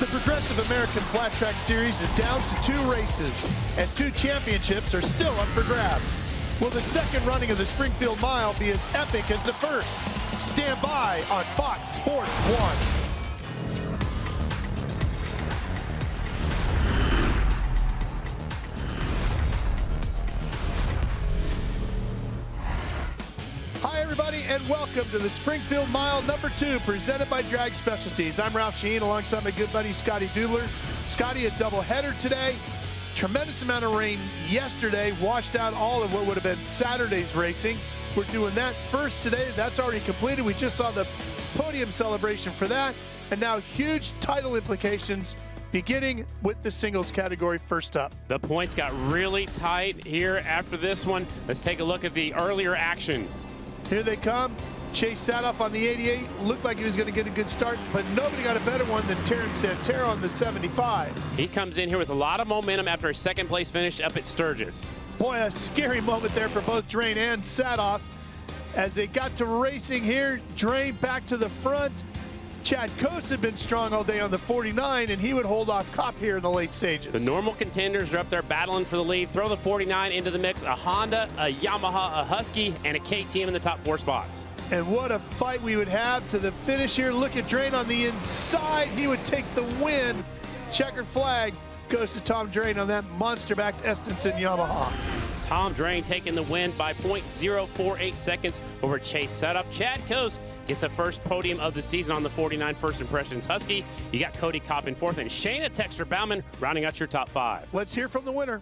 The Progressive American Flat Track Series is down to 2 races, and 2 championships are still up for grabs. Will the second running of the Springfield Mile be as epic as the first? Stand by on Fox Sports 1. Hi everybody, and welcome to the Springfield Mile number 2, presented by Drag Specialties. I'm Ralph Sheen alongside my good buddy Scotty Doodler. Scotty, a doubleheader today. Tremendous amount of rain yesterday, washed out all of what would have been Saturday's racing. We're doing that first today. That's already completed. We just saw the podium celebration for that. And now huge title implications, beginning with the singles category first up. The points got really tight here after this one. Let's take a look at the earlier action. Here they come. Chase Sadoff on the 88. Looked like he was going to get a good start, but nobody got a better one than Terrence Santero on the 75. He comes in here with a lot of momentum after a second place finish up at Sturgis. Boy, a scary moment there for both Drain and Sadoff. As they got to racing here, Drain back to the front. Chad Coates had been strong all day on the 49, and he would hold off Kopp here in the late stages. The normal contenders are up there battling for the lead. Throw the 49 into the mix. A Honda, a Yamaha, a Husky, and a KTM in the top 4 spots. And what a fight we would have to the finish here. Look at Drain on the inside. He would take the win. Checkered flag goes to Tom Drain on that monster-backed Estenson Yamaha. Tom Drain taking the win by 0.048 seconds over Chase Setup. Chad Coase gets a first podium of the season on the 49 First Impressions Husky. You got Cody Kopp in 4th and Shayna Texter-Bauman rounding out your top 5. Let's hear from the winner.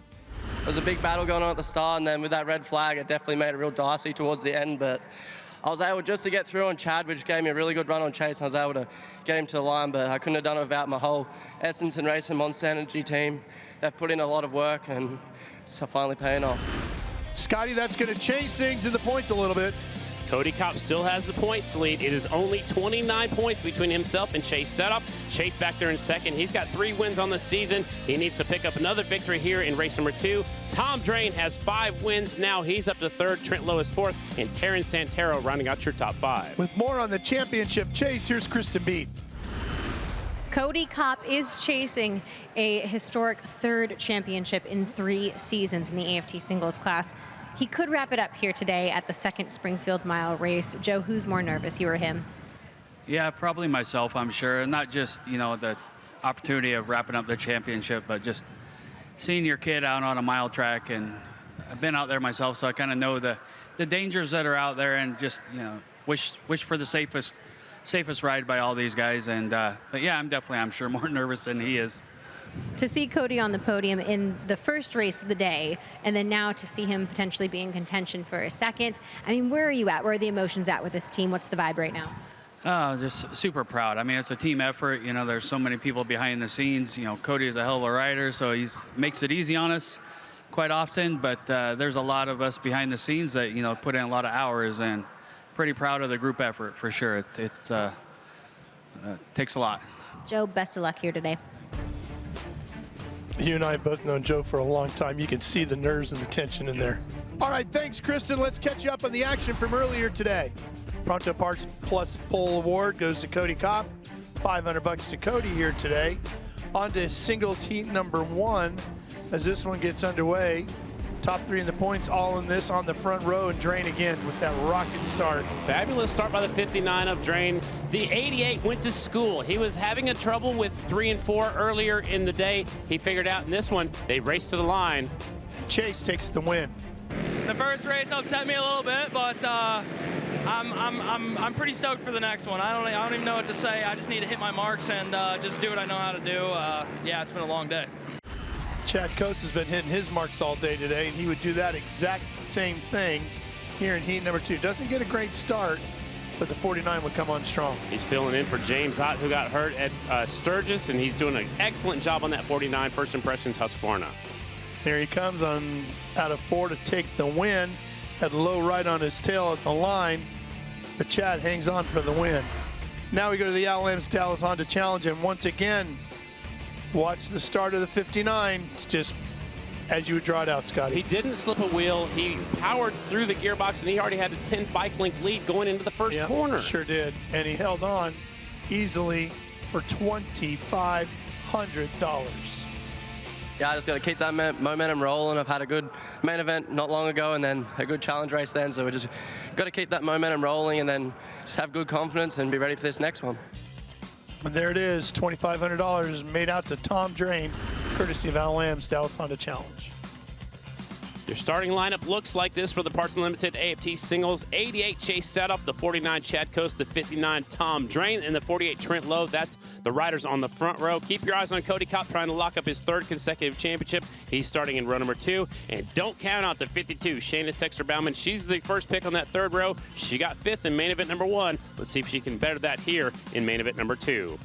There was a big battle going on at the start, and then with that red flag, it definitely made it real dicey towards the end, but I was able just to get through on Chad, which gave me a really good run on Chase, and I was able to get him to the line, but I couldn't have done it without my whole Estenson Racing Monster Energy team. They've put in a lot of work, and it's finally paying off. Scotty, that's going to change things in the points a little bit. Cody Kopp still has the points lead. It is only 29 points between himself and Chase Setup. Chase back there in second. He's got 3 wins on the season. He needs to pick up another victory here in race number 2. Tom Drain has 5 wins now. He's up to 3rd. Trent Lowe is 4th. And Terrence Santero rounding out your top 5. With more on the championship chase, here's Kristen Beat. Cody Kopp is chasing a historic 3rd championship in 3 seasons in the AFT singles class. He could wrap it up here today at the 2nd Springfield Mile race. Joe, who's more nervous, you or him? Yeah, probably myself, I'm sure. And not just, the opportunity of wrapping up the championship, but just seeing your kid out on a mile track. And I've been out there myself, so I kind of know the dangers that are out there, and just, wish for the safest ride by all these guys. And but yeah, I'm sure more nervous than he is. To see Cody on the podium in the first race of the day, and then now to see him potentially be in contention for a second, I mean, where are you at? Where are the emotions at with this team? What's the vibe right now? Just super proud. I mean, it's a team effort. There's so many people behind the scenes. Cody is a hell of a rider, so he makes it easy on us quite often. But there's a lot of us behind the scenes that put in a lot of hours, and pretty proud of the group effort for sure. It takes a lot. Joe, best of luck here today. You and I have both known Joe for a long time. You can see the nerves and the tension in there. All right, thanks, Kristen. Let's catch you up on the action from earlier today. Pronto Parts Plus Pole Award goes to Cody Kopp. $500 to Cody here today. On to singles heat number 1 as this one gets underway. Top 3 in the points, all in this on the front row, and Drain again with that rocket start. Fabulous start by the 59 of Drain. The 88 went to school. He was having a trouble with 3 and 4 earlier in the day. He figured out in this one, they raced to the line. Chase takes the win. The first race upset me a little bit, but I'm pretty stoked for the next one. I don't even know what to say. I just need to hit my marks and just do what I know how to do. Yeah, it's been a long day. Chad Coates has been hitting his marks all day today, and he would do that exact same thing here in heat number 2. Doesn't get a great start, but the 49 would come on strong. He's filling in for James Ott, who got hurt at Sturgis, and he's doing an excellent job on that 49 First Impressions Husqvarna. Here he comes on out of 4 to take the win. Had Low right on his tail at the line, but Chad hangs on for the win. Now we go to the Al Lambs Dallas Honda Challenge, and once again, watch the start of the 59. It's just as you would draw it out, Scotty. He didn't slip a wheel. He powered through the gearbox, and he already had a 10 bike length lead going into the first corner. Sure did, and he held on easily for 25 Yeah, I just got to keep that momentum rolling. I've had a good main event not long ago and then a good challenge race then, so we just got to keep that momentum rolling and then just have good confidence and be ready for this next one. And there it is, $2,500 made out to Tom Drain, courtesy of Al Lamb's Dallas Honda Challenge. Your starting lineup looks like this for the Parts Unlimited AFT singles. 88 Chase Setup, the 49 Chad Coast, the 59 Tom Drain, and the 48 Trent Lowe. That's the riders on the front row. Keep your eyes on Cody Kopp trying to lock up his third consecutive championship. He's starting in row number 2. And don't count out the 52 Shayna Texter-Bauman. She's the first pick on that third row. She got 5th in main event number 1. Let's see if she can better that here in main event number 2.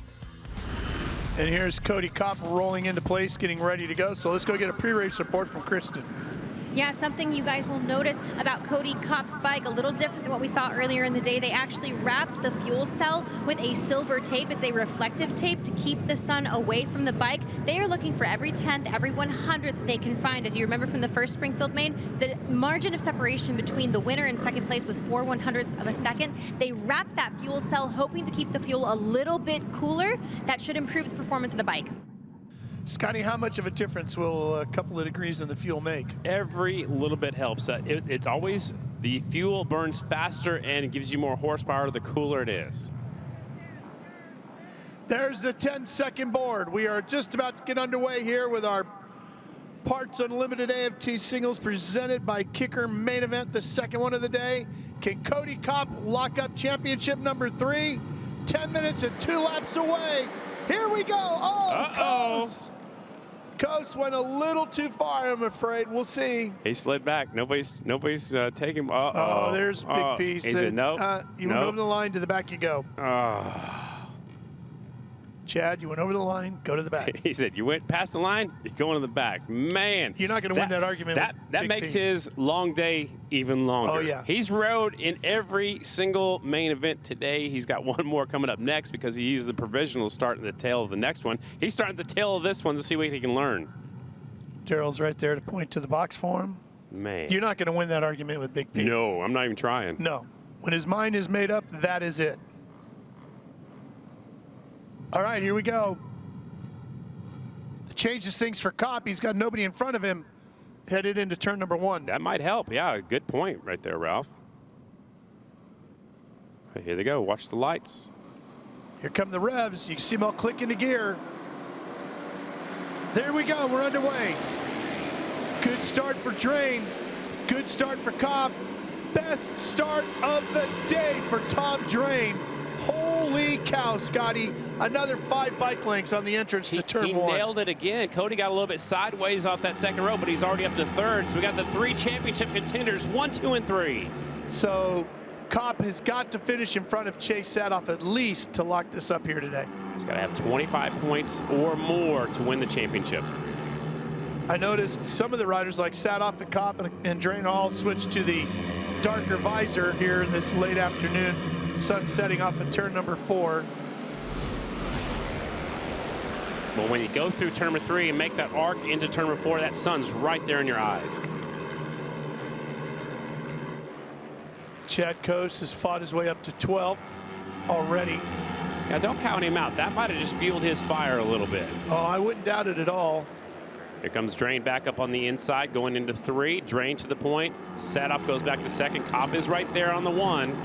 And here's Cody Kopp rolling into place, getting ready to go. So let's go get a pre-race report from Kristen. Yeah, something you guys will notice about Cody Kopp's bike, a little different than what we saw earlier in the day. They actually wrapped the fuel cell with a silver tape. It's a reflective tape to keep the sun away from the bike. They are looking for every 10th, every 100th they can find. As you remember from the first Springfield main, the margin of separation between the winner and second place was 4 100ths of a second. They wrapped that fuel cell hoping to keep the fuel a little bit cooler. That should improve the performance of the bike. Scotty, how much of a difference will a couple of degrees in the fuel make? Every little bit helps. It's always, the fuel burns faster and it gives you more horsepower the cooler it is. There's the 10-second board. We are just about to get underway here with our Parts Unlimited AFT singles presented by Kicker main event, the second one of the day. Can Cody Kopp lock up championship number 3? 10 minutes and 2 laps away. Here we go. Oh, Coast went a little too far, I'm afraid. We'll see. He slid back. Nobody's taking. Oh, there's a big piece. He said no. You went over the line, to the back you go. Chad, you went over the line, go to the back. He said, you went past the line, you're going to the back. Man. You're not going to win that argument. That makes his long day even longer. Oh, yeah. He's rode in every single main event today. He's got one more coming up next because he used the provisional start in the tail of the next one. He's starting the tail of this one to see what he can learn. Daryl's right there to point to the box for him. Man. You're not going to win that argument with Big P. No, I'm not even trying. No. When his mind is made up, that is it. All right, here we go. Changes things for Kopp. He's got nobody in front of him headed into turn number 1. That might help. Yeah, good point right there, Ralph. Here they go. Watch the lights. Here come the revs. You can see them all click into gear. There we go. We're underway. Good start for Drain. Good start for Kopp. Best start of the day for Tom Drain. Holy cow, Scotty. Another 5 bike lengths on the entrance to turn 1. He nailed it again. Cody got a little bit sideways off that second row, but he's already up to third. So we got the 3 championship contenders, 1, 2, and 3. So Kopp has got to finish in front of Chase Sadoff at least to lock this up here today. He's got to have 25 points or more to win the championship. I noticed some of the riders like Sadoff and Kopp and Drain all switched to the darker visor here in this late afternoon. Sun setting off at turn number 4. Well, when you go through turn number 3 and make that arc into turn number 4, that sun's right there in your eyes. Chad Coast has fought his way up to 12th already. Yeah, don't count him out. That might have just fueled his fire a little bit. Oh, I wouldn't doubt it at all. Here comes Drain back up on the inside, going into 3. Drain to the point. Sadoff goes back to 2nd. Kopp is right there on the 1.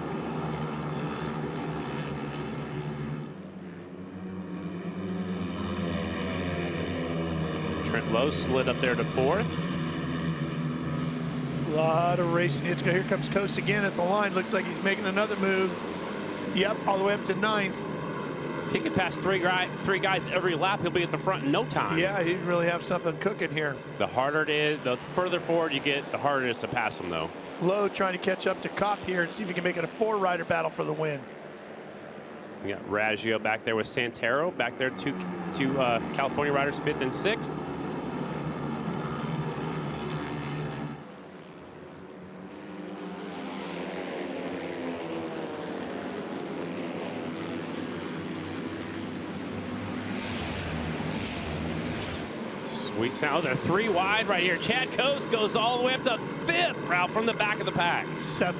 Trent Lowe slid up there to 4th. A lot of racing yet to go. Here comes Coast again at the line. Looks like he's making another move. Yep, all the way up to 9th. If he could pass three guys every lap, he'll be at the front in no time. Yeah, he'd really have something cooking here. The harder it is, the further forward you get, the harder it is to pass him, though. Lowe trying to catch up to Kopp here and see if he can make it a 4-rider battle for the win. We got Raggio back there with Santero. Back there, two California riders, 5th and 6th. Sweet sound. They're 3 wide right here. Chad Coast goes all the way up to 5th, Ralph, from the back of the pack. 7th.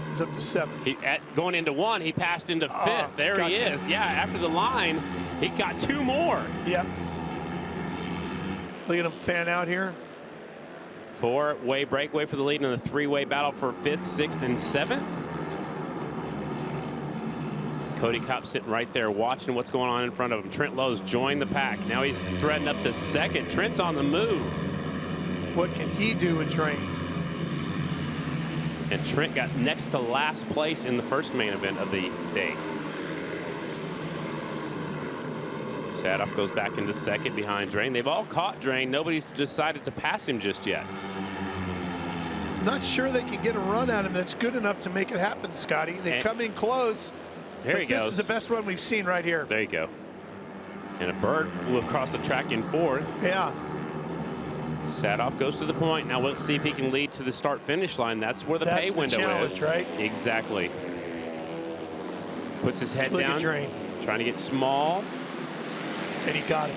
He's up to 7th. Going into 1, he passed into 5th. There he is. Yeah, after the line, He got 2 more. Yep. Look at him fan out here. 4-way breakaway for the lead in the 3-way battle for 5th, 6th, and 7th. Cody Kopp sitting right there watching what's going on in front of him. Trent Lowe's joined the pack. Now he's threading up to 2nd. Trent's on the move. What can he do with Drain? And Trent got next to last place in the first main event of the day. Sadoff goes back into 2nd behind Drain. They've all caught Drain. Nobody's decided to pass him just yet. Not sure they can get a run at him that's good enough to make it happen, Scotty. They come in close. There he goes. This is the best one we've seen right here. There you go. And a bird flew across the track in 4th. Yeah. Sadoff goes to the point. Now we'll see if he can lead to the start-finish line. That's where the pay window challenge, is. Right? Exactly. Puts his head Look down. At Drain. Trying to get small. And he got it.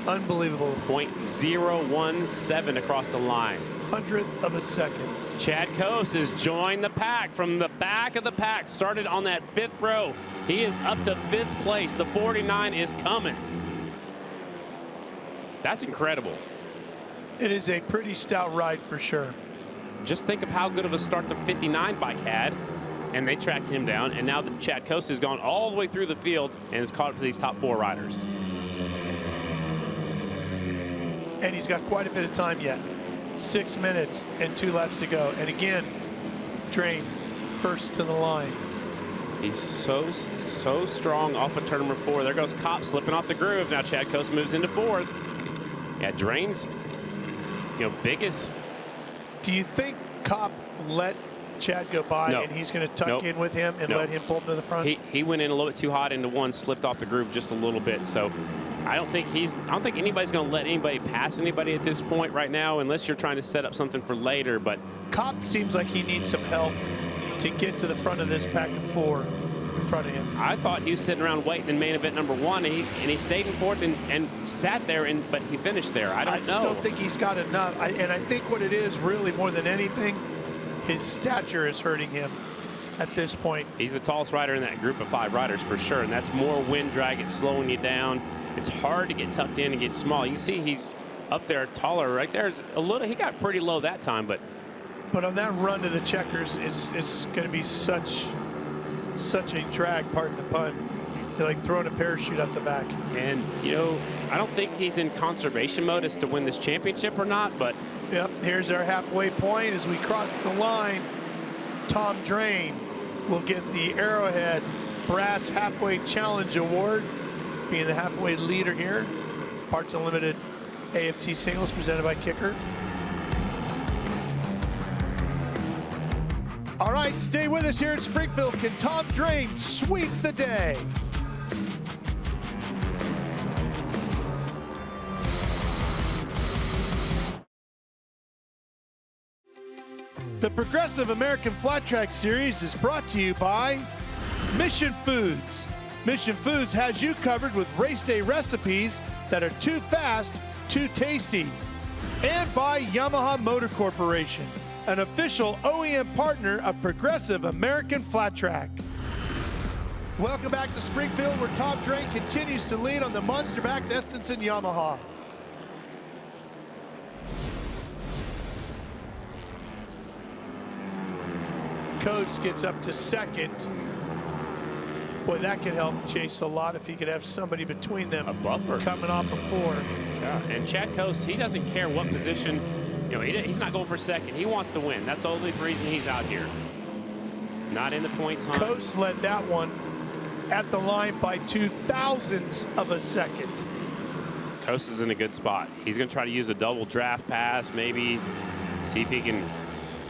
Unbelievable. 0.017 across the line. 100th of a second. Chad Coase has joined the pack from the back of the pack. Started on that 5th row. He is up to 5th place. The 49 is coming. That's incredible. It is a pretty stout ride for sure. Just think of how good of a start the 59 bike had. And they tracked him down. And now that Chad Coase has gone all the way through the field and has caught up to these top 4 riders. And he's got quite a bit of time yet. 6 minutes and 2 laps to go. And again, Drain first to the line. He's so strong off of turn number 4. There goes Kopp slipping off the groove. Now Chad Coase moves into 4th. Yeah, Drain's, biggest. Do you think Kopp let Chad go by and he's going to tuck in with him and let him pull him to the front? He went in a little bit too hot into 1, slipped off the groove just a little bit. So I don't think anybody's going to let anybody pass anybody at this point right now, unless you're trying to set up something for later. But Kopp seems like he needs some help to get to the front of this pack of 4 in front of him. I thought he was sitting around waiting in main event number 1, and he stayed in 4th and sat there, but he finished there. I just don't think he's got enough. And I think what it is really more than anything, his stature is hurting him at this point. He's the tallest rider in that group of 5 riders for sure, and that's more wind drag. It's slowing you down. It's hard to get tucked in and get small. You see he's up there taller right there. He got pretty low that time, but on that run to the checkers, it's going to be such a drag, pardon the pun. They're like throwing a parachute up the back. And I don't think he's in conservation mode as to win this championship or not, but yep, here's our halfway point as we cross the line. Tom Drain will get the Arrowhead Brass Halfway Challenge Award, being the halfway leader here. Parts Unlimited AFT Singles presented by Kicker. All right, stay with us here at Springfield. Can Tom Drain sweep the day? The Progressive American Flat Track Series is brought to you by Mission Foods. Mission Foods has you covered with race day recipes that are too fast, too tasty. And by Yamaha Motor Corporation, an official OEM partner of Progressive American Flat Track. Welcome back to Springfield, where Tom Drain continues to lead on the monster-backed Estenson Yamaha. Coase gets up to 2nd. Boy, that could help Chase a lot if he could have somebody between them. A buffer. Coming off of 4. Yeah, and Chad Coase, he doesn't care what position. He's not going for 2nd. He wants to win. That's the only reason he's out here. Not in the points hunt. Coase led that one at the line by 0.002 of a second. Coase is in a good spot. He's going to try to use a double draft pass, maybe see if he can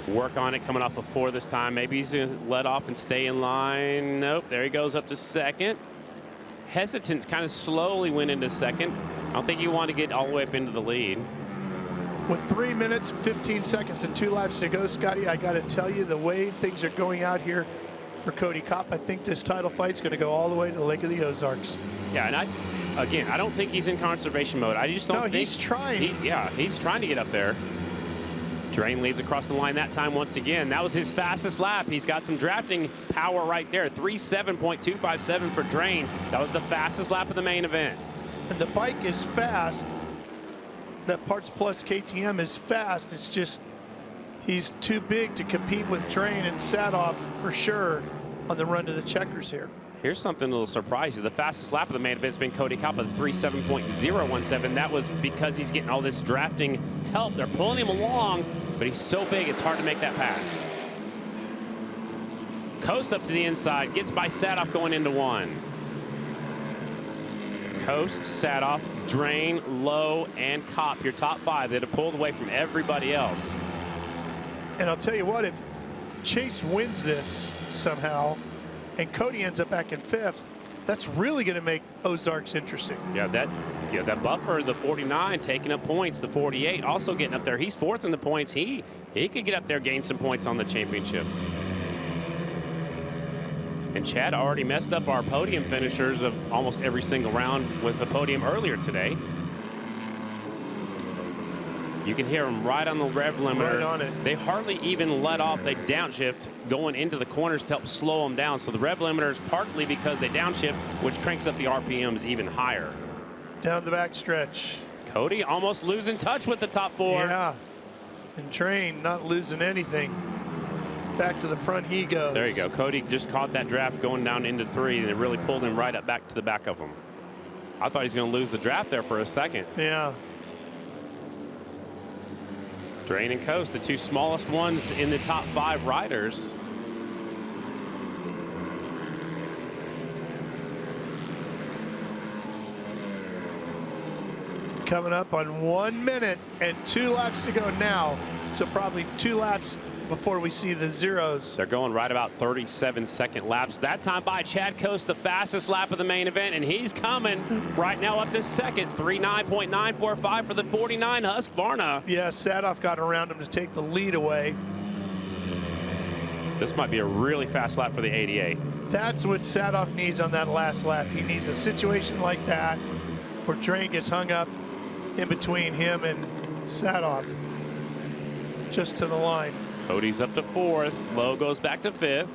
work on it coming off of 4 this time. Maybe he's going to let off and stay in line. Nope, there he goes up to 2nd. Hesitant, kind of slowly went into 2nd. I don't think he wanted to get all the way up into the lead. With 3 minutes, 15 seconds, and 2 laps to go, Scotty, I got to tell you, the way things are going out here for Cody Kopp, I think this title fight's going to go all the way to the Lake of the Ozarks. Yeah, and I don't think he's in conservation mode. I just don't think he's trying. He's trying to get up there. Drain leads across the line that time once again. That was his fastest lap. He's got some drafting power right there. 3:7.257 for Drain. That was the fastest lap of the main event. And the bike is fast. That Parts Plus KTM is fast. It's just he's too big to compete with Drain and Sadoff for sure on the run to the checkers here. Here's something that'll surprise you. The fastest lap of the main event's been Cody Kopp at 3:7.017. That was because he's getting all this drafting help. They're pulling him along, but he's so big it's hard to make that pass. Coast up to the inside, gets by Sadoff going into one. Coast, Sadoff, Drain, Lowe, and Kopp, your top five that have pulled away from everybody else. And I'll tell you what, if Chase wins this somehow, and Cody ends up back in 5th, that's really going to make Ozarks interesting. Yeah, that buffer, the 49, taking up points. The 48 also getting up there. He's 4th in the points. He could get up there, gain some points on the championship. And Chad already messed up our podium finishers of almost every single round with the podium earlier today. You can hear them right on the rev limiter. Right on it. They hardly even let off. They downshift going into the corners to help slow them down. So the rev limiter is partly because they downshift, which cranks up the RPMs even higher. Down the back stretch. Cody almost losing touch with the top 4. Yeah. And Drain not losing anything. Back to the front he goes. There you go. Cody just caught that draft going down into 3, and it really pulled him right up back to the back of him. I thought he was going to lose the draft there for a second. Yeah. Drain and Coast, the two smallest ones in the top 5 riders. Coming up on 1 minute and 2 laps to go now. So probably 2 laps before we see the zeros. They're going right about 37-second laps. That time by Chad Coast, the fastest lap of the main event, and he's coming right now up to 2nd. 3:9.945 for the 49 Husqvarna. Yeah, Sadoff got around him to take the lead away. This might be a really fast lap for the 88. That's what Sadoff needs on that last lap. He needs a situation like that where Drain gets hung up in between him and Sadoff. Just to the line. Cody's up to 4th. Lowe goes back to 5th.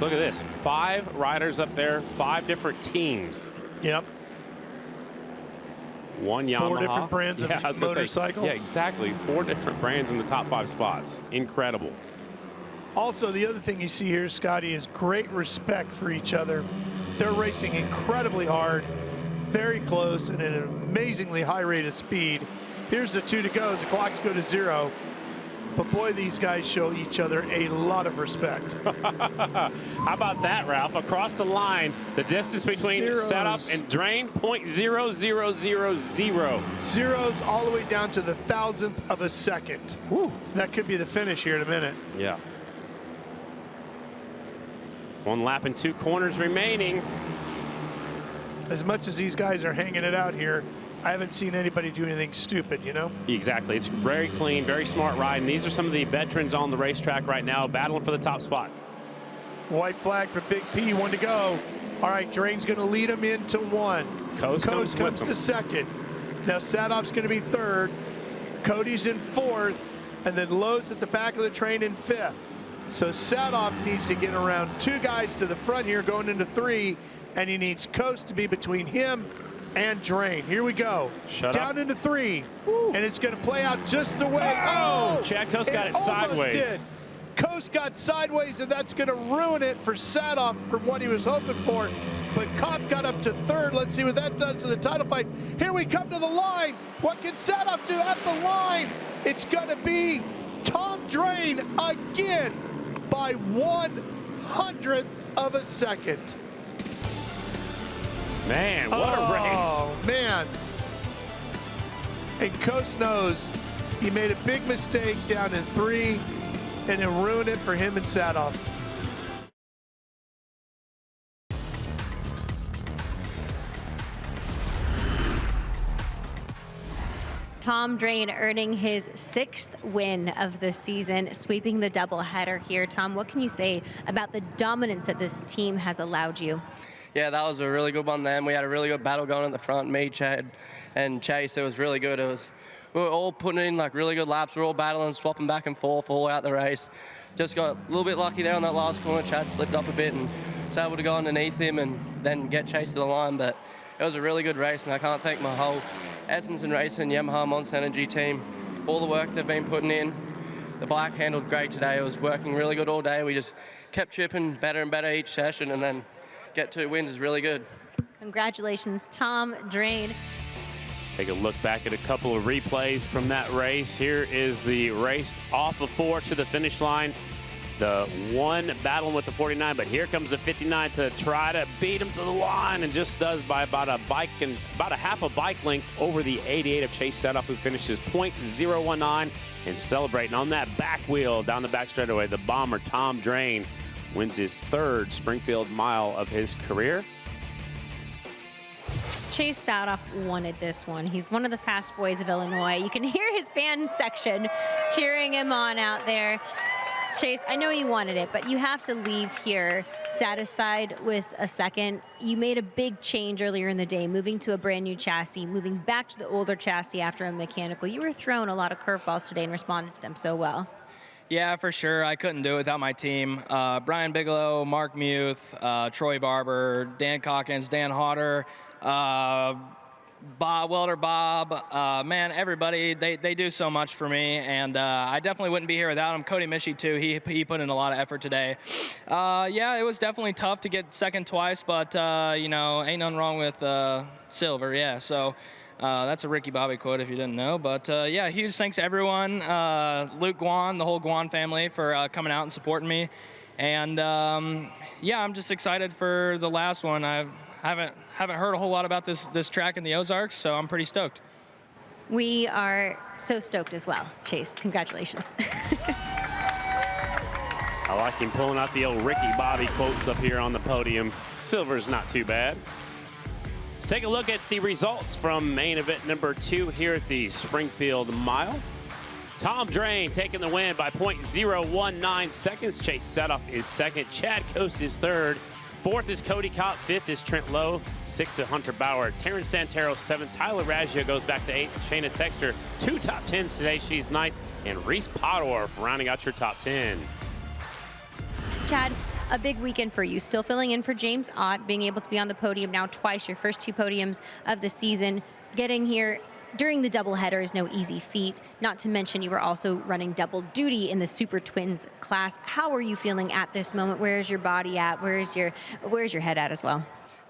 Look at this. 5 riders up there, 5 different teams. Yep. One Yamaha. 4 different brands of motorcycle. Yeah, exactly. 4 different brands in the top 5 spots. Incredible. Also, the other thing you see here, Scotty, is great respect for each other. They're racing incredibly hard, very close, and at an amazingly high rate of speed. Here's the 2 to go as the clocks go to 0. But boy, these guys show each other a lot of respect. How about that, Ralph? Across the line, the distance between Sadoff and Drain, 0.0000. Zeros all the way down to the 1,000th of a second. Woo. That could be the finish here in a minute. Yeah. 1 lap and 2 corners remaining. As much as these guys are hanging it out here, I haven't seen anybody do anything stupid, you know? Exactly. It's very clean, very smart ride, and these are some of the veterans on the racetrack right now battling for the top spot. White flag for Big P, 1 to go. All right, Drain's going to lead him into 1. Coast comes to 2nd. Now Sadoff's going to be 3rd. Cody's in 4th, and then Lowe's at the back of the train in 5th. So Sadoff needs to get around 2 guys to the front here going into 3, and he needs Coast to be between him and Drain. Here we go. Down into 3. Woo. And it's going to play out just the way. Oh! Chad Coast got it sideways. Did. Coast got sideways, and that's going to ruin it for Sadoff from what he was hoping for. But Kopp got up to 3rd. Let's see what that does to the title fight. Here we come to the line. What can Sadoff do at the line? It's going to be Tom Drain again by 1/100th of a second. Man, what a race. Oh, man. And Coast knows he made a big mistake down in 3, and it ruined it for him and Sadoff. Tom Drain earning his 6th win of the season, sweeping the doubleheader here. Tom, what can you say about the dominance that this team has allowed you? Yeah, that was a really good one then. We had a really good battle going in the front, me, Chad, and Chase. It was really good. It was we were all putting in like really good laps. We were all battling, swapping back and forth all out the race. Just got a little bit lucky there on that last corner. Chad slipped up a bit and was able to go underneath him and then get chased to the line. But it was a really good race, and I can't thank my whole Essence and Racing Yamaha Monster Energy team. All the work they've been putting in. The bike handled great today. It was working really good all day. We just kept chipping better and better each session, and then get 2 wins is really good. Congratulations, Tom Drain. Take a look back at a couple of replays from that race. Here is the race off of 4 to the finish line. The one battling with the 49, but here comes the 59 to try to beat him to the line, and just does by about a half a bike length over the 88 of Chase Setoff, who finishes .019, and celebrating on that back wheel down the back straightaway. The bomber Tom Drain wins his 3rd Springfield mile of his career. Chase Setoff wanted this one. He's one of the fast boys of Illinois. You can hear his fan section cheering him on out there. Chase, I know you wanted it, but you have to leave here satisfied with a second. You made a big change earlier in the day, moving to a brand new chassis, moving back to the older chassis after a mechanical. You were thrown a lot of curveballs today and responded to them so well. Yeah, for sure. I couldn't do it without my team. Brian Bigelow, Mark Muth, Troy Barber, Dan Calkins, Dan Hodder, Welder Bob, man, everybody, they do so much for me, and I definitely wouldn't be here without him. Cody Mischie, too, he put in a lot of effort today. Yeah, it was definitely tough to get second twice, but, you know, ain't nothing wrong with silver, yeah, so that's a Ricky Bobby quote if you didn't know, but yeah, huge thanks to everyone, Luke Guan, the whole Guan family for coming out and supporting me, and yeah, I'm just excited for the last one. I haven't heard a whole lot about this track in the Ozarks, so I'm pretty stoked. We are so stoked as well. Chase, congratulations. I like him pulling out the old Ricky Bobby quotes up here on the podium. Silver's not too bad. Let's take a look at the results from main event number 2 here at the Springfield Mile. Tom Drain taking the win by .019 seconds. Chase Setoff is second. Chad Coast is third. 4th is Cody Kopp. 5th is Trent Lowe. 6th is Hunter Bauer. Terrence Santero 7th. Tyler Raggio goes back to 8th. Shayna Texter 2 top 10s today. She's 9th. And Reese Pottorff rounding out your top 10. Chad, a big weekend for you. Still filling in for James Ott, being able to be on the podium now twice, your first 2 podiums of the season. Getting here during the doubleheader is no easy feat, not to mention you were also running double duty in the Super Twins class. How are you feeling at this moment? Where's your body at? Where's your head at as well?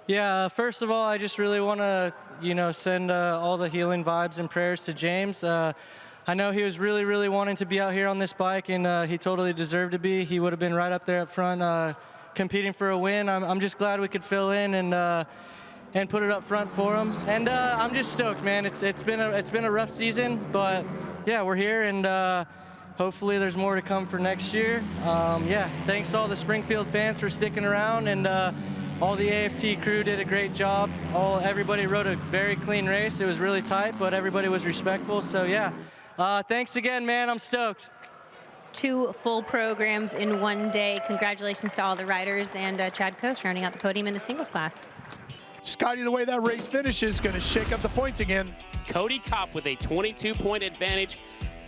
Yeah, first of all, I just really want to, send all the healing vibes and prayers to James. I know he was really, really wanting to be out here on this bike, and he totally deserved to be. He would have been right up there up front competing for a win. I'm just glad we could fill in and put it up front for him. And I'm just stoked, man. It's been a rough season, but yeah, we're here, and hopefully there's more to come for next year. Yeah, thanks to all the Springfield fans for sticking around, and all the AFT crew did a great job. Everybody rode a very clean race. It was really tight, but everybody was respectful. So yeah, thanks again, man. I'm stoked. 2 full programs in one day. Congratulations to all the riders, and Chad Coast rounding out the podium in the singles class. Scotty, the way that race finishes is going to shake up the points again. Cody Kopp with a 22-point advantage.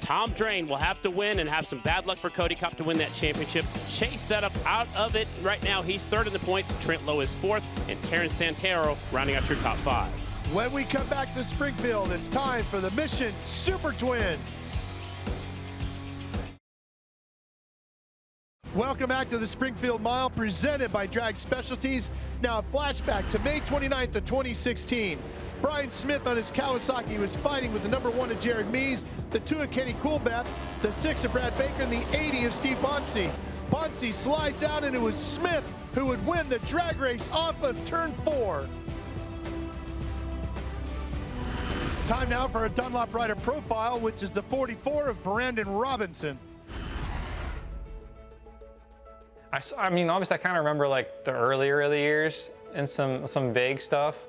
Tom Drain will have to win, and have some bad luck for Cody Kopp to win that championship. Chase Setoff out of it right now. He's 3rd in the points. Trent Lowe is 4th, and Terrence Santero rounding out your top 5. When we come back to Springfield, it's time for the Mission Super Twins. Welcome back to the Springfield Mile, presented by Drag Specialties. Now a flashback to May 29th of 2016. Brian Smith on his Kawasaki was fighting with the number 1 of Jared Mees, the 2 of Kenny Coolbeth, the 6 of Brad Baker, and the 80 of Steve Bonsi. Bonsi slides out, and it was Smith who would win the drag race off of turn 4. Time now for a Dunlop rider profile, which is the 44 of Brandon Robinson. I mean, obviously, I kind of remember like the early years and some vague stuff.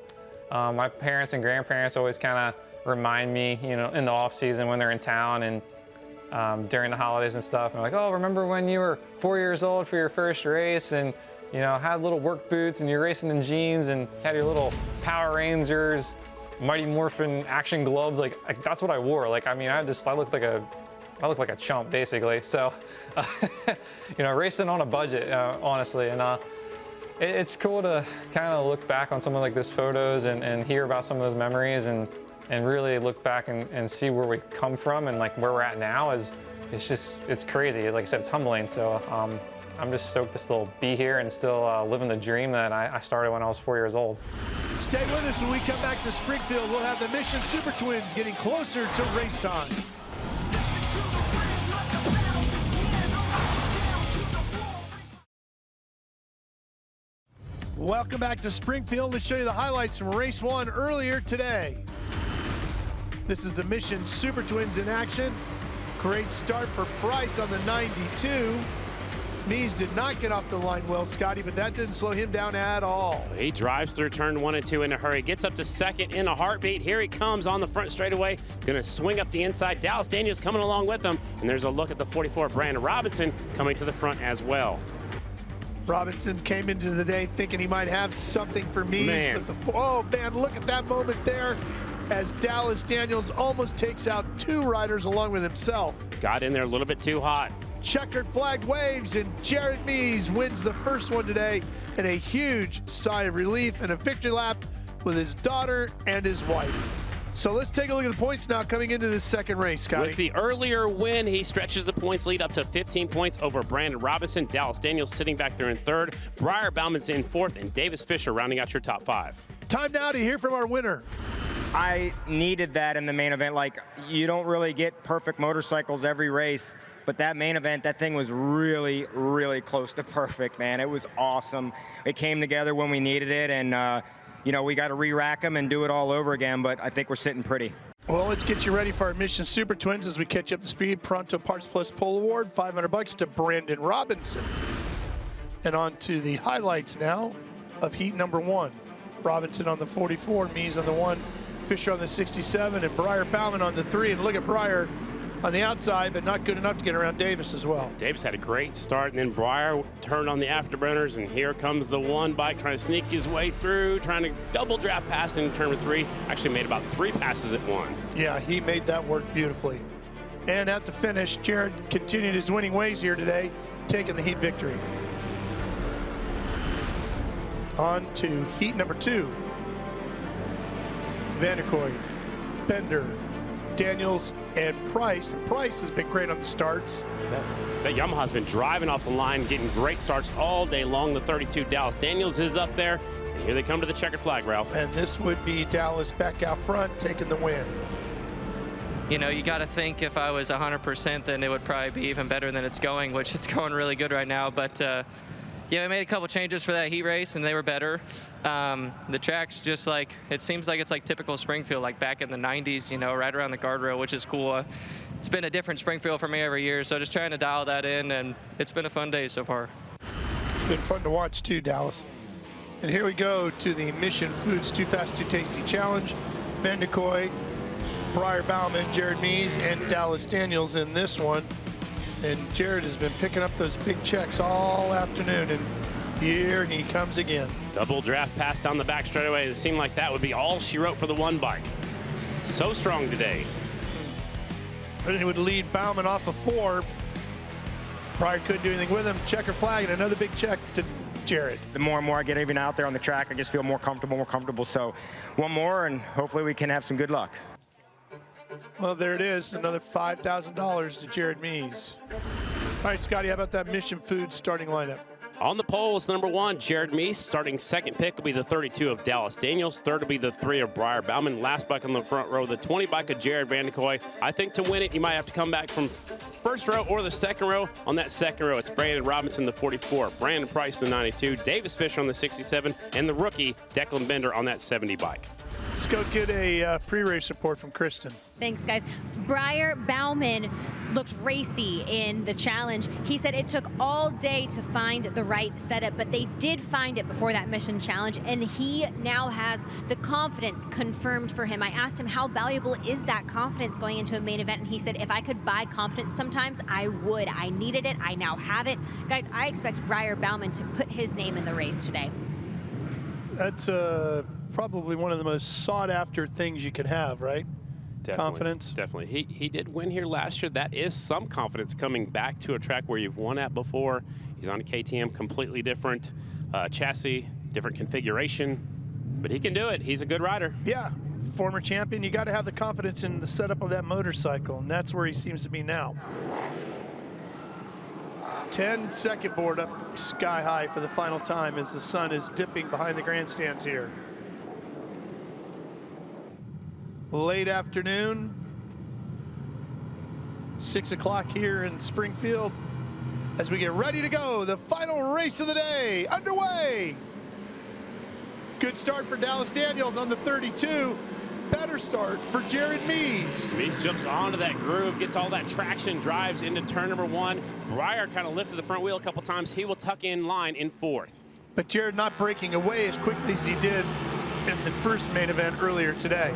My parents and grandparents always kind of remind me, in the off season when they're in town and during the holidays and stuff. And like, oh, remember when you were 4 years old for your first race and had little work boots and you're racing in jeans and had your little Power Rangers Mighty Morphin action gloves. Like that's what I wore. Like, I mean, I looked like a chump basically. So, you know, racing on a budget, honestly. And it's cool to kind of look back on some of like those photos and hear about some of those memories and really look back and see where we come from and like where we're at now. It's crazy. Like I said, it's humbling. So I'm just stoked to still be here and still living the dream that I started when I was 4 years old. Stay with us when we come back to Springfield. We'll have the Mission Super Twins getting closer to race time. Welcome back to Springfield. Let's show you the highlights from race 1 earlier today. This is the Mission Super Twins in action. Great start for Price on the 92. Mees did not get off the line well, Scotty, but that didn't slow him down at all. He drives through turn 1 and 2 in a hurry, gets up to second in a heartbeat. Here he comes on the front straightaway, gonna swing up the inside. Dallas Daniels coming along with him, and there's a look at the 44, Brandon Robinson, coming to the front as well. Robinson came into the day thinking he might have something for Mees, but oh man, look at that moment there as Dallas Daniels almost takes out 2 riders along with himself. Got in there a little bit too hot. Checkered flag waves, and Jared Mees wins the first one today in a huge sigh of relief and a victory lap with his daughter and his wife. So let's take a look at the points now coming into this second race, Scotty. With the earlier win, he stretches the points lead up to 15 points over Brandon Robinson. Dallas Daniels sitting back there in third. Briar Bauman's in fourth, and Davis Fisher rounding out your top 5. Time now to hear from our winner. I needed that in the main event. Like, you don't really get perfect motorcycles every race, but that main event, that thing was really, really close to perfect, man. It was awesome. It came together when we needed it, and you know, we got to re-rack them and do it all over again, but I think we're sitting pretty. Well, let's get you ready for our Mission Super Twins as we catch up to speed. Pronto Parts Plus Pole Award, $500 to Brandon Robinson. And on to the highlights now of heat number 1. Robinson on the 44, Mees on the 1, Fisher on the 67, and Briar Bauman on the 3. And look at Briar on the outside, but not good enough to get around Davis as well. Davis had a great start, and then Briar turned on the afterburners, and here comes the 1 bike trying to sneak his way through, trying to double draft pass in turn 3. Actually made about 3 passes at 1. Yeah, he made that work beautifully. And at the finish, Jared continued his winning ways here today, taking the heat victory. On to heat number 2. Vanderkoy, Bender, Daniels, and Price. And Price has been great on the starts. That Yamaha's been driving off the line, getting great starts all day long. The 32 Dallas Daniels is up there. And here they come to the checkered flag, Ralph. And this would be Dallas back out front, taking the win. You know, you got to think if I was 100%, then it would probably be even better than it's going, which it's going really good right now. But yeah, we made a couple changes for that heat race, and they were better. The track's just like, it seems like it's like typical Springfield, like back in the 90s, you know, right around the guardrail, which is cool. It's been a different Springfield for me every year, so just trying to dial that in, and it's been a fun day so far. It's been fun to watch too, Dallas. And here we go to the Mission Foods Too Fast, Too Tasty Challenge. Vanderkoy, Briar Bauman, Jared Mees, and Dallas Daniels in this one. And Jared has been picking up those big checks all afternoon, and here he comes again. Double draft pass down the back straightaway. It seemed like that would be all she wrote for the 1 bike. So strong today. But it would lead Bauman off of 4. Briar couldn't do anything with him. Checker flag and another big check to Jared. The more and more I get even out there on the track, I just feel more comfortable. So 1 more, and hopefully we can have some good luck. Well, there it is, another $5,000 to Jared Mees. All right, Scotty, how about that Mission Foods starting lineup? On the pole is number 1, Jared Mees. Starting second pick will be the 32 of Dallas Daniels. Third will be the 3 of Briar Bauman. Last bike on the front row, the 20 bike of Jared Vanderkoy. I think to win it, you might have to come back from first row or the second row. On that second row, it's Brandon Robinson, the 44, Brandon Price, the 92, Davis Fisher on the 67, and the rookie, Declan Bender, on that 70 bike. Let's go get a pre-race report from Kristen. Thanks, guys. Briar Bauman looked racy in the challenge. He said it took all day to find the right setup, but they did find it before that mission challenge, and he now has the confidence confirmed for him. I asked him how valuable is that confidence going into a main event, and he said if I could buy confidence sometimes, I would. I needed it. I now have it. Guys, I expect Briar Bauman to put his name in the race today. That's probably one of the most sought-after things you could have, right? Definitely, confidence. Definitely. He did win here last year. That is some confidence coming back to a track where you've won at before. He's on a KTM, completely different chassis, different configuration, but he can do it. He's a good rider. Yeah, former champion. You got to have the confidence in the setup of that motorcycle, and that's where he seems to be now. 10-second board up sky high for the final time as the sun is dipping behind the grandstands here. Late afternoon, 6 o'clock here in Springfield as we get ready to go. The final race of the day underway. Good start for Dallas Daniels on the 32. Better start for Jared Mees. Mees jumps onto that groove, gets all that traction, drives into turn number 1. Breyer kind of lifted the front wheel a couple times. He will tuck in line in 4th. But Jared not breaking away as quickly as he did in the first main event earlier today.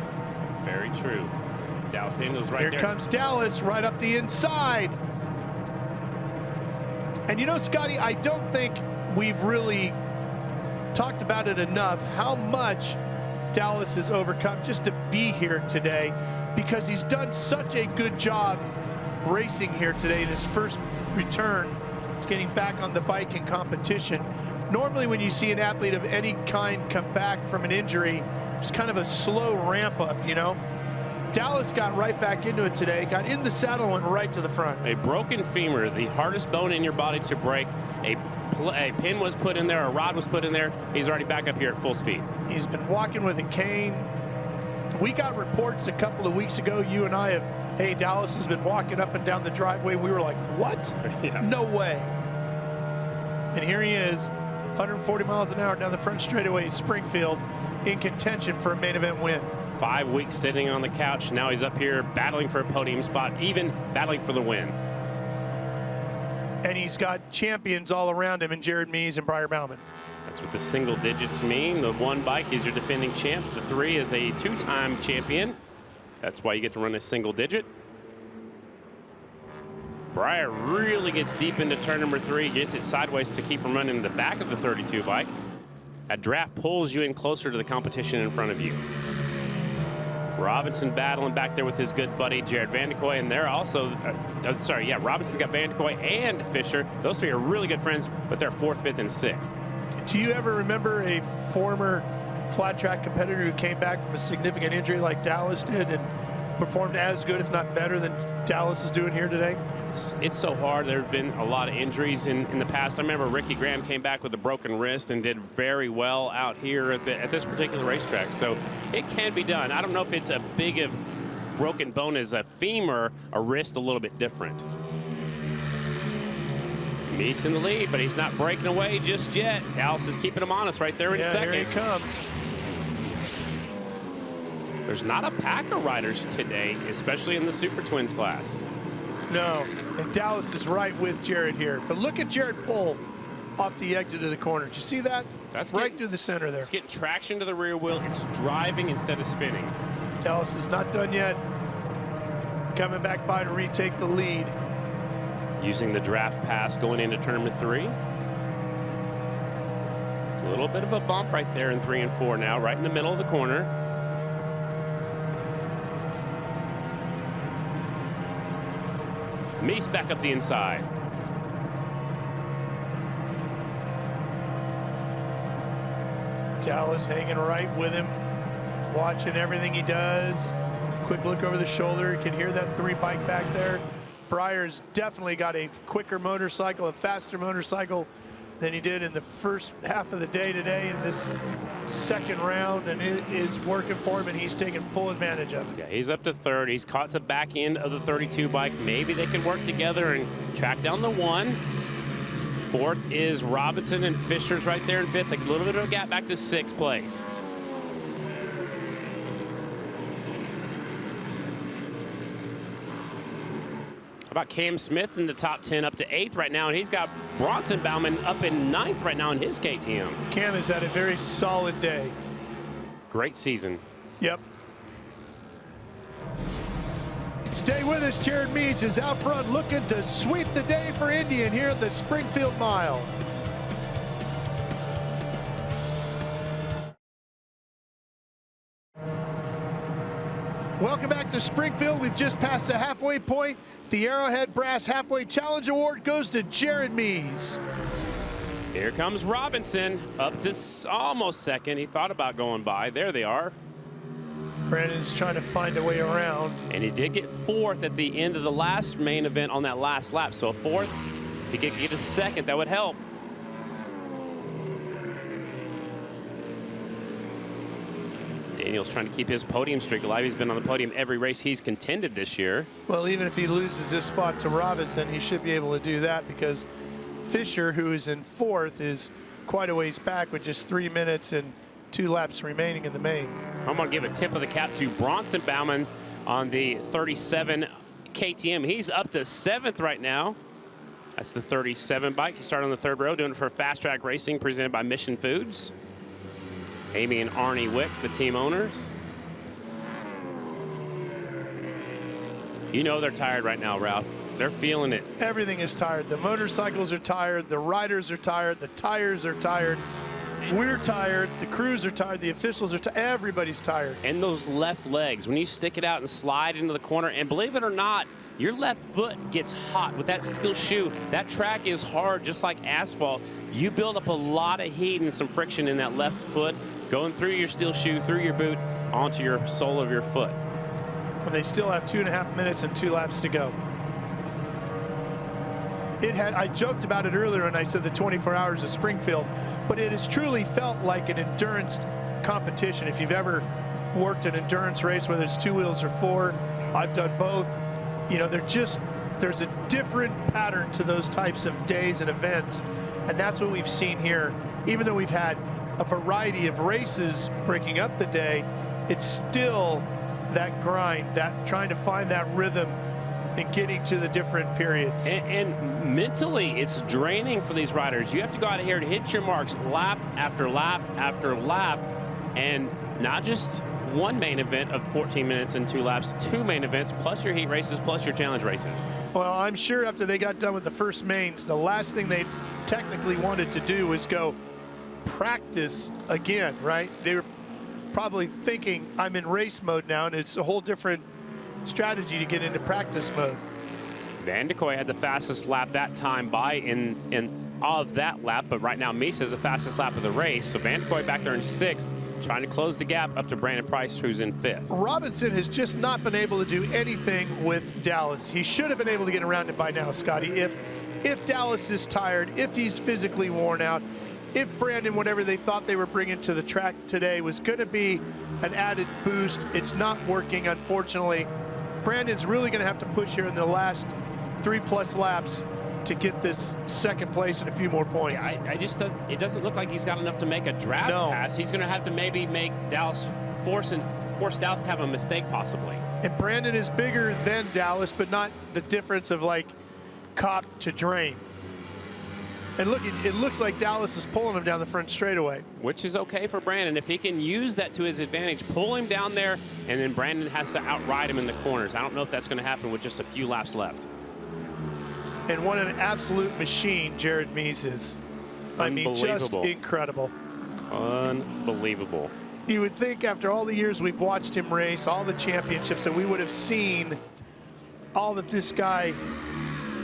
Very true. Dallas Daniels right there. Here comes Dallas right up the inside. And you know, Scotty, I don't think we've really talked about it enough how much Dallas has overcome just to be here today, because he's done such a good job racing here today in his first return to getting back on the bike in competition. Normally when you see an athlete of any kind come back from an injury, it's kind of a slow ramp up, you know. Dallas got right back into it today, got in the saddle and right to the front. A broken femur, the hardest bone in your body to break. A pin was put in there, a rod was put in there. He's already back up here at full speed. He's been walking with a cane. We got reports a couple of weeks ago, you and I, of, hey, Dallas has been walking up and down the driveway. We were like, what? Yeah. No way. And here he is, 140 miles an hour down the front straightaway at Springfield, in contention for a main event win. 5 weeks sitting on the couch. Now he's up here battling for a podium spot, even battling for the win. And he's got champions all around him in Jared Mees and Breyer Bauman. That's what the single digits mean. The 1 bike is your defending champ. The 3 is a 2-time champion. That's why you get to run a single digit. Breyer really gets deep into turn number 3, gets it sideways to keep from running the back of the 32 bike. That draft pulls you in closer to the competition in front of you. Robinson battling back there with his good buddy Jared Vandekoy, and they're also, Robinson's got Vandekoy and Fisher. Those 3 are really good friends, but they're 4th, 5th, and 6th. Do you ever remember a former flat track competitor who came back from a significant injury like Dallas did and performed as good, if not better, than Dallas is doing here today? It's so hard. There have been a lot of injuries in the past. I remember Ricky Graham came back with a broken wrist and did very well out here at this particular racetrack. So it can be done. I don't know if it's a big of broken bone as a femur, a wrist a little bit different. Mees in the lead, but he's not breaking away just yet. Dallas is keeping him honest right there in second. Here he comes. There's not a pack of riders today, especially in the Super Twins class. No, and Dallas is right with Jared here. But look at Jared pull off the exit of the corner. Did you see that? That's right through the center there. It's getting traction to the rear wheel. It's driving instead of spinning. Dallas is not done yet. Coming back by to retake the lead. Using the draft pass going into turn number 3. A little bit of a bump right there in 3 and 4 now, right in the middle of the corner. Mees back up the inside. Dallas hanging right with him, watching everything he does. Quick look over the shoulder. You can hear that 3 bike back there. Breyer's definitely got a quicker motorcycle, a faster motorcycle than he did in the first half of the day today in this second round, and it is working for him, and he's taking full advantage of it. Yeah, he's up to 3rd. He's caught the back end of the 32 bike. Maybe they can work together and track down the 1. 4th is Robinson, and Fisher's right there in 5th. A little bit of a gap back to 6th place. How about Cam Smith in the top 10 up to 8th right now, and he's got Bronson Bauman up in 9th right now in his KTM. Cam has had a very solid day. Great season. Yep. Stay with us. Jared Mees is out front looking to sweep the day for Indian here at the Springfield Mile. Welcome back to Springfield. We've just passed the halfway point. The Arrowhead Brass Halfway Challenge Award goes to Jared Mees. Here comes Robinson, up to almost second. He thought about going by. There they are. Brandon's trying to find a way around. And he did get fourth at the end of the last main event on that last lap. So a fourth, if he could get a second, that would help. Daniel's trying to keep his podium streak alive. He's been on the podium every race he's contended this year. Well, even if he loses this spot to Robinson, he should be able to do that because Fisher, who is in fourth, is quite a ways back with just 3 minutes and 2 laps remaining in the main. I'm going to give a tip of the cap to Bronson Bauman on the 37 KTM. He's up to 7th right now. That's the 37 bike. He started on the 3rd row, doing it for Fast Track Racing, presented by Mission Foods. Amy and Arnie Wick, the team owners. You know they're tired right now, Ralph. They're feeling it. Everything is tired. The motorcycles are tired. The riders are tired. The tires are tired. We're tired. The crews are tired. The officials are tired. Everybody's tired. And those left legs, when you stick it out and slide into the corner, and believe it or not, your left foot gets hot with that steel shoe. That track is hard, just like asphalt. You build up a lot of heat and some friction in that left foot, going through your steel shoe, through your boot, onto your sole of your foot. And they still have 2.5 minutes and 2 laps to go. I joked about it earlier when I said the 24 hours of Springfield, but it has truly felt like an endurance competition. If you've ever worked an endurance race, whether it's 2 wheels or 4, I've done both. You know, there's a different pattern to those types of days and events, and that's what we've seen here. Even though we've had a variety of races breaking up the day, it's still that grind, that trying to find that rhythm and getting to the different periods. And mentally, it's draining for these riders. You have to go out of here and hit your marks lap after lap after lap, and not just one main event of 14 minutes and 2 laps, 2 main events, plus your heat races, plus your challenge races. Well, I'm sure after they got done with the first mains, the last thing they technically wanted to do was go practice again, right? They were probably thinking, I'm in race mode now, and it's a whole different strategy to get into practice mode. Van de Kooi had the fastest lap that time of that lap, but right now Mees has the fastest lap of the race. So Van de Kooi back there in 6th, trying to close the gap up to Brandon Price, who's in 5th. Robinson has just not been able to do anything with Dallas. He should have been able to get around it by now, Scotty. If Dallas is tired, if he's physically worn out, if Brandon, whatever they thought they were bringing to the track today was going to be an added boost, it's not working, unfortunately. Brandon's really going to have to push here in the last 3+ laps to get this 2nd place and a few more points. Yeah, it doesn't look like he's got enough to make a draft pass. He's going to have to maybe make Dallas, force Dallas to have a mistake possibly. And Brandon is bigger than Dallas, but not the difference of like Cop to Drain. And look, it looks like Dallas is pulling him down the front straightaway. Which is okay for Brandon. If he can use that to his advantage, pull him down there, and then Brandon has to outride him in the corners. I don't know if that's going to happen with just a few laps left. And what an absolute machine Jared Mees is. I mean, just incredible. Unbelievable. You would think after all the years we've watched him race, all the championships, that we would have seen all that this guy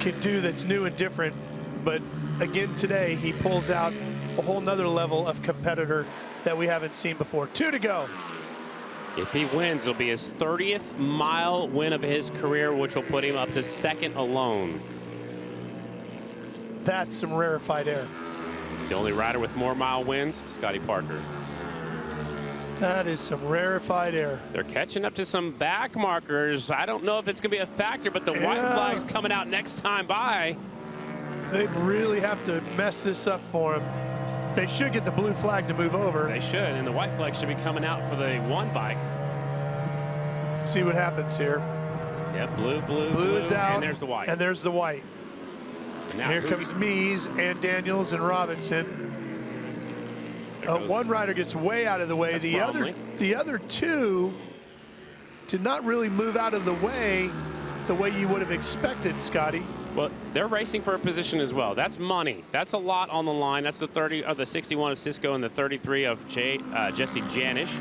can do that's new and different. But again today, he pulls out a whole nother level of competitor that we haven't seen before. 2 to go. If he wins, it'll be his 30th mile win of his career, which will put him up to 2nd alone. That's some rarefied air. The only rider with more mile wins, Scotty Parker. That is some rarefied air. They're catching up to some back markers. I don't know if it's going to be a factor, but the white flag's coming out next time by. They'd really have to mess this up for him. They should get the blue flag to move over. They should, and the white flag should be coming out for the 1 bike. Let's see what happens here. Yep, blue is out. And there's the white. And there's the white. Now here comes Mees and Daniels and Robinson. One rider gets way out of the way. The other 2 did not really move out of the way you would have expected, Scotty. Well, they're racing for a position as well. That's money. That's a lot on the line. That's the 61 of Cisco and the 33 of Jesse Janish.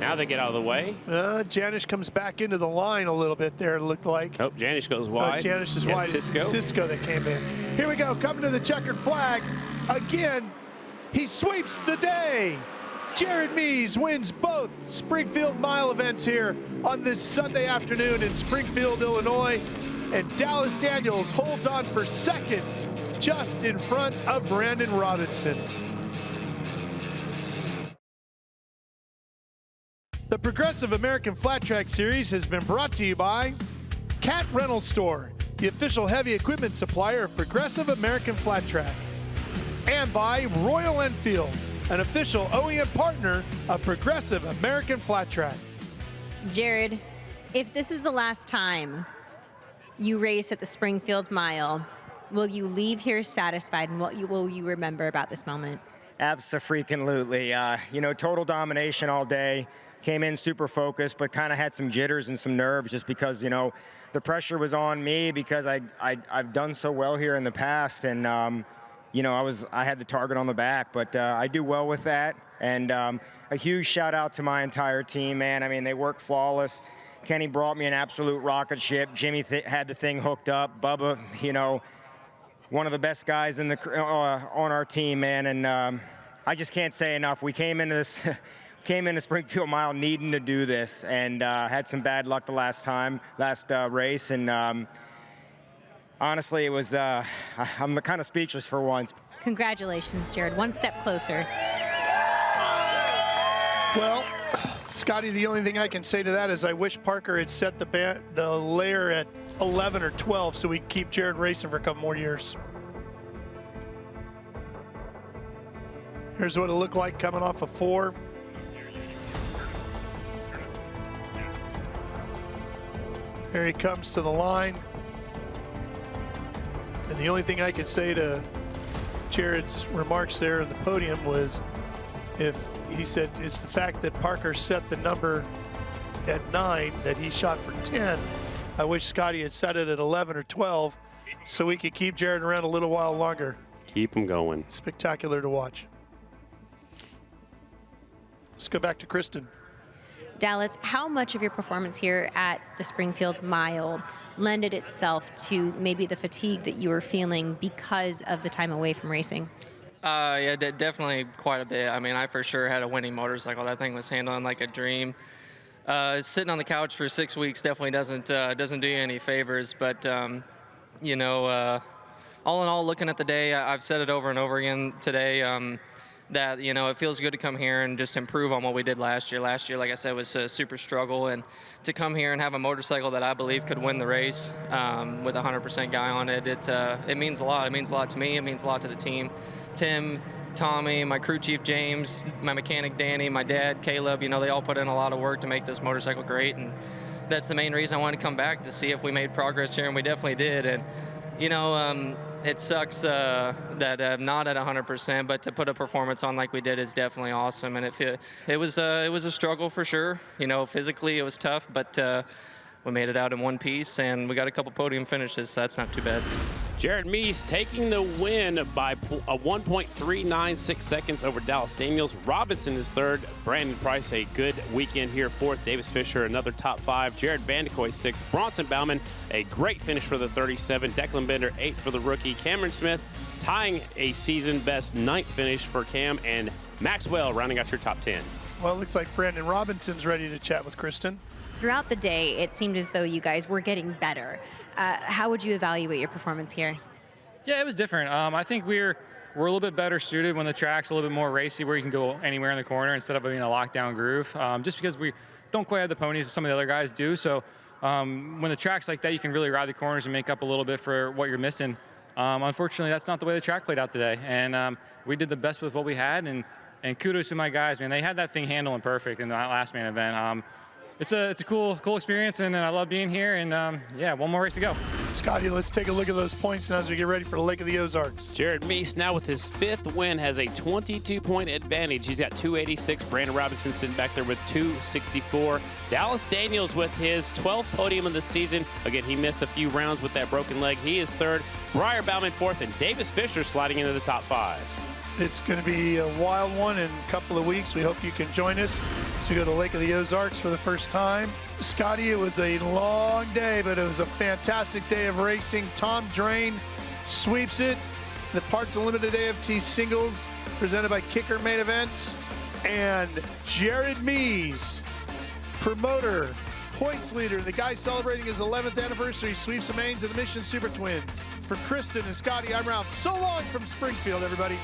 Now they get out of the way. Janish comes back into the line a little bit there, it looked like. Oh, Janish goes wide. Janish is Yeah, wide. Cisco. Cisco that came in. Here we go, coming to the checkered flag. Again, he sweeps the day. Jared Mees wins both Springfield Mile events here on this Sunday afternoon in Springfield, Illinois. And Dallas Daniels holds on for second, just in front of Brandon Robinson. The Progressive American Flat Track Series has been brought to you by Cat Rental Store, the official heavy equipment supplier of Progressive American Flat Track, and by Royal Enfield, an official OEM partner of Progressive American Flat Track. Jared, if this is the last time you race at the Springfield Mile, will you leave here satisfied, and what will you remember about this moment? Abso-freaking-lutely. Total domination all day. Came in super focused, but kind of had some jitters and some nerves just because, the pressure was on me because I've done so well here in the past, and I had the target on the back, but I do well with that. And a huge shout out to my entire team, man. I mean, they work flawless. Kenny brought me an absolute rocket ship. Jimmy had the thing hooked up. Bubba, one of the best guys in the on our team, man. And I just can't say enough. We came into this. Came into Springfield Mile needing to do this, and had some bad luck the last race, and honestly, it was, I'm kind of speechless for once. Congratulations, Jared. One step closer. Well, Scotty, the only thing I can say to that is I wish Parker had set the layer at 11 or 12 so we can keep Jared racing for a couple more years. Here's what it looked like coming off of 4. Here he comes to the line. And the only thing I could say to Jared's remarks there in the podium was, if he said it's the fact that Parker set the number at 9, that he shot for 10. I wish Scotty had set it at 11 or 12 so we could keep Jared around a little while longer. Keep him going. Spectacular to watch. Let's go back to Kristen. Dallas, how much of your performance here at the Springfield Mile lended itself to maybe the fatigue that you were feeling because of the time away from racing? Yeah, definitely quite a bit. I mean, I for sure had a winning motorcycle. That thing was handling like a dream. Sitting on the couch for 6 weeks definitely doesn't do you any favors. But all in all, looking at the day, I've said it over and over again today. That it feels good to come here and just improve on what we did last year. Last year, like I said, was a super struggle, and to come here and have a motorcycle that I believe could win the race with a 100% guy on it, it means a lot. It means a lot to me. It means a lot to the team. Tim, Tommy, my crew chief James, my mechanic Danny, my dad Caleb. They all put in a lot of work to make this motorcycle great, and that's the main reason I wanted to come back, to see if we made progress here, and we definitely did. And it sucks that I'm not at 100%, but to put a performance on like we did is definitely awesome. And it was a struggle for sure. Physically it was tough, but we made it out in one piece, and we got a couple podium finishes, so that's not too bad. Jared Mees taking the win by 1.396 seconds over Dallas Daniels. Robinson is third. Brandon Price, a good weekend here, fourth. Davis Fisher, another top 5. Jared Vandekoy, 6th. Bronson Bauman, a great finish for the 37. Declan Bender, 8th for the rookie. Cameron Smith tying a season best 9th finish for Cam. And Maxwell rounding out your top 10. Well, it looks like Brandon Robinson's ready to chat with Kristen. Throughout the day, it seemed as though you guys were getting better. How would you evaluate your performance here? Yeah, it was different. I think we're a little bit better suited when the track's a little bit more racy, where you can go anywhere in the corner instead of being a lockdown groove. Just because we don't quite have the ponies that some of the other guys do. So when the track's like that, you can really ride the corners and make up a little bit for what you're missing. Unfortunately, that's not the way the track played out today. And we did the best with what we had. And kudos to my guys, man. They had that thing handling perfect in the last main event. It's a cool experience, and I love being here. And yeah, one more race to go. Scotty, let's take a look at those points now as we get ready for the Lake of the Ozarks. Jared Mees, now with his 5th win, has a 22-point advantage. He's got 286. Brandon Robinson sitting back there with 264. Dallas Daniels with his 12th podium of the season. Again, he missed a few rounds with that broken leg. He is 3rd. Briar Bauman 4th, and Davis Fisher sliding into the top 5. It's going to be a wild one in a couple of weeks. We hope you can join us as we go to Lake of the Ozarks for the first time. Scotty, it was a long day, but it was a fantastic day of racing. Tom Drain sweeps it. The Parts Unlimited AFT Singles presented by Kicker Main Events. And Jared Mees, promoter, points leader, the guy celebrating his 11th anniversary, sweeps the mains of the Mission Super Twins. For Kristen and Scotty, I'm Ralph. So long from Springfield, everybody.